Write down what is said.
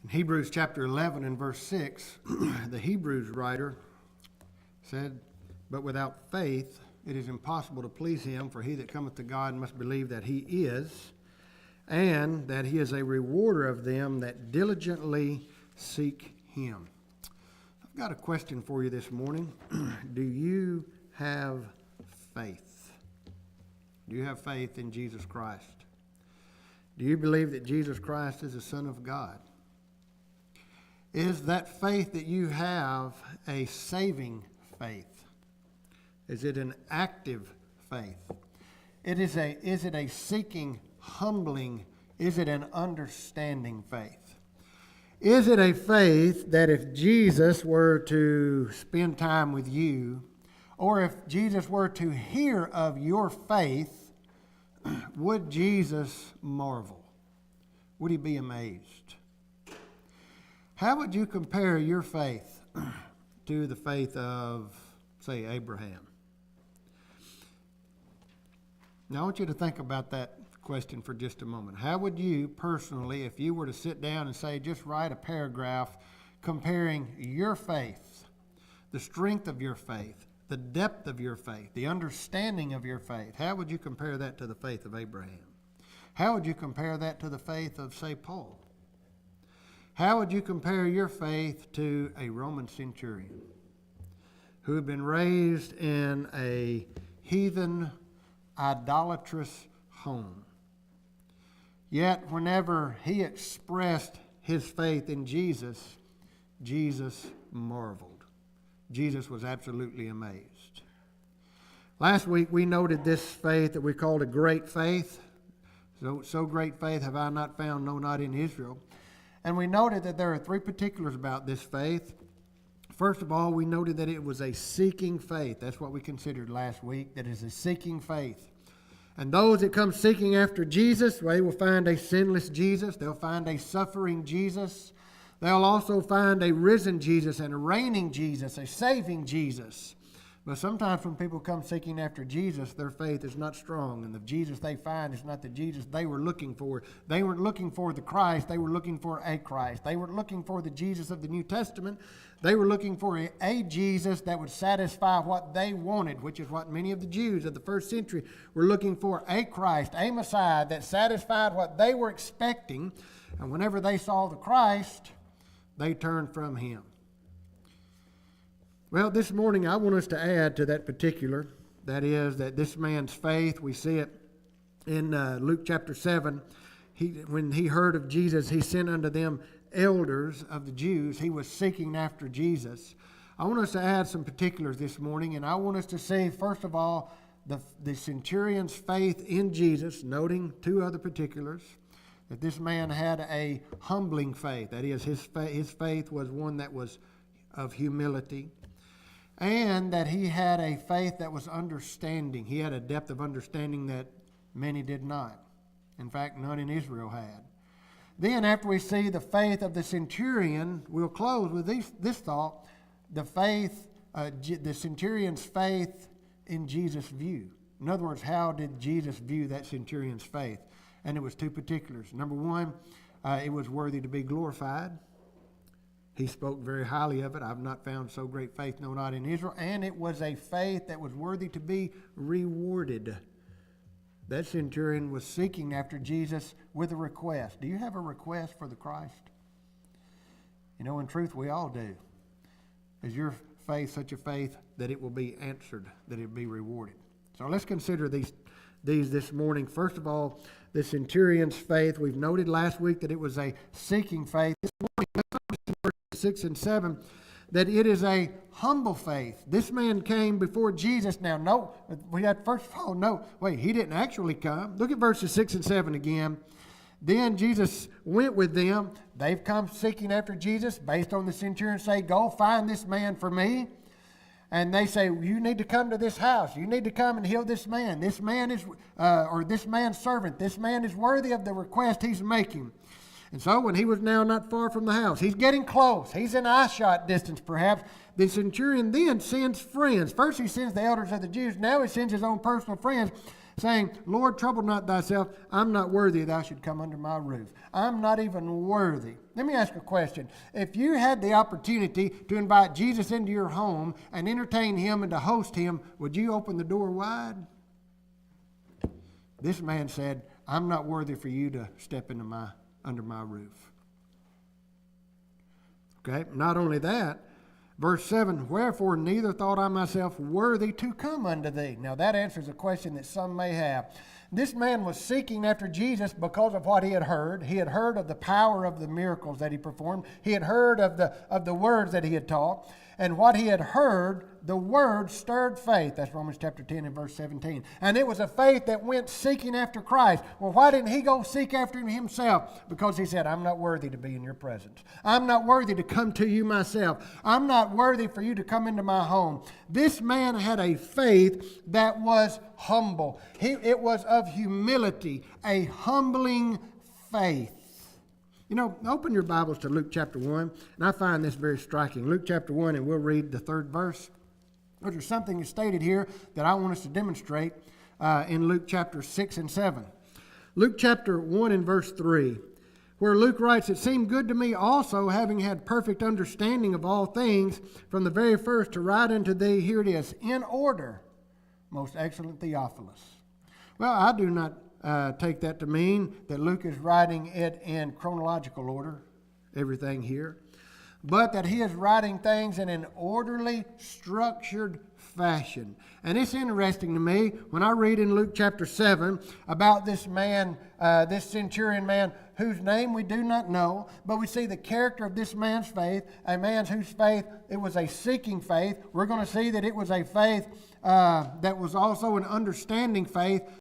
In Hebrews chapter 11 and verse 6, the Hebrews writer said, "But without faith it is impossible to please him, for he that cometh to God must believe that he is, and that he is a rewarder of them that diligently seek him." I've got a question for you this morning. Do you have faith? Do you have faith in Jesus Christ? Do you believe that Jesus Christ is the Son of God? Is that faith that you have a saving faith? Is it an active faith? Is it a seeking, humbling, is it an understanding faith? Is it a faith that if Jesus were to spend time with you, or if Jesus were to hear of your faith, would Jesus marvel? Would he be amazed? How would you compare your faith to the faith of, say, Abraham? Now, I want you to think about that question for just a moment. How would you personally, if you were to sit down and say, just write a paragraph comparing your faith, the strength of your faith, the depth of your faith, the understanding of your faith, how would you compare that to the faith of Abraham? How would you compare that to the faith of, say, Paul? How would you compare your faith to a Roman centurion who had been raised in a heathen, idolatrous home? Yet whenever he expressed his faith in Jesus, Jesus marveled. Jesus was absolutely amazed. Last week we noted this faith that we called a great faith. So great faith have I not found, no, not in Israel. And we noted that there are three particulars about this faith. First of all, we noted that it was a seeking faith. That's what we considered last week, that is a seeking faith. And those that come seeking after Jesus, they will find a sinless Jesus. They'll find a suffering Jesus. They'll also find a risen Jesus and a reigning Jesus, a saving Jesus. But sometimes when people come seeking after Jesus, their faith is not strong, and the Jesus they find is not the Jesus they were looking for. They weren't looking for the Christ, they were looking for a Christ. They weren't looking for the Jesus of the New Testament. They were looking for a Jesus that would satisfy what they wanted, which is what many of the Jews of the first century were looking for, a Christ, a Messiah that satisfied what they were expecting. And whenever they saw the Christ, they turned from him. Well, this morning I want us to add to that particular, that is, that this man's faith, we see it in Luke chapter 7. When he heard of Jesus, he sent unto them elders of the Jews. He was seeking after Jesus. I want us to add some particulars this morning, and I want us to see, first of all, the centurion's faith in Jesus, noting two other particulars, that this man had a humbling faith. That is, his faith was one that was of humility. And that he had a faith that was understanding. He had a depth of understanding that many did not. In fact, none in Israel had. Then after we see the faith of the centurion, we'll close with this thought, the centurion's faith in Jesus' view. In other words, how did Jesus view that centurion's faith? And it was two particulars. Number one, it was worthy to be glorified. He spoke very highly of it. I've not found so great faith, no, not in Israel. And it was a faith that was worthy to be rewarded. That centurion was seeking after Jesus with a request. Do you have a request for the Christ? You know, in truth, we all do. Is your faith such a faith that it will be answered, that it will be rewarded? So let's consider these this morning. First of all, the centurion's faith. We've noted last week that it was a seeking faith. This morning, let's notice in verses 6 and 7 that it is a humble faith. This man came before Jesus. Now, no, we had first of all, no, wait, he didn't actually come. Look at verses 6 and 7 again. Then Jesus went with them. They've come seeking after Jesus based on the centurion say, go find this man for me. And they say, you need to come to this house. You need to come and heal this man. This man is, or this man's servant. This man is worthy of the request he's making. And so when he was now not far from the house, he's getting close. He's in eye-shot distance, perhaps. The centurion then sends friends. First he sends the elders of the Jews. Now he sends his own personal friends. saying, Lord, trouble not thyself. I'm not worthy thou should come under my roof. I'm not even worthy. Let me ask a question. If you had the opportunity to invite Jesus into your home and entertain him and to host him, would you open the door wide? This man said, I'm not worthy for you to step under my roof. Okay, not only that, verse 7, wherefore neither thought I myself worthy to come unto thee. Now that answers a question that some may have. This man was seeking after Jesus because of what he had heard. He had heard of the power of the miracles that he performed. He had heard of the words that he had taught. And what he had heard, the word stirred faith. That's Romans chapter 10 and verse 17. And it was a faith that went seeking after Christ. Well, why didn't he go seek after him himself? Because he said, I'm not worthy to be in your presence. I'm not worthy to come to you myself. I'm not worthy for you to come into my home. This man had a faith that was humble. It was of humility, a humbling faith. You know, open your Bibles to Luke chapter 1, and I find this very striking. Luke chapter 1, and we'll read the 3rd verse. There's something stated here that I want us to demonstrate in Luke chapter 6 and 7. Luke chapter 1 and verse 3, where Luke writes, it seemed good to me also, having had perfect understanding of all things, from the very first to write unto thee, here it is, in order, most excellent Theophilus. Well, I do not take that to mean that Luke is writing it in chronological order, everything here, but that he is writing things in an orderly, structured fashion. And it's interesting to me when I read in Luke chapter 7 about this man, this centurion man, whose name we do not know, but we see the character of this man's faith, a man whose faith, it was a seeking faith. We're going to see that it was a faith that was also an understanding faith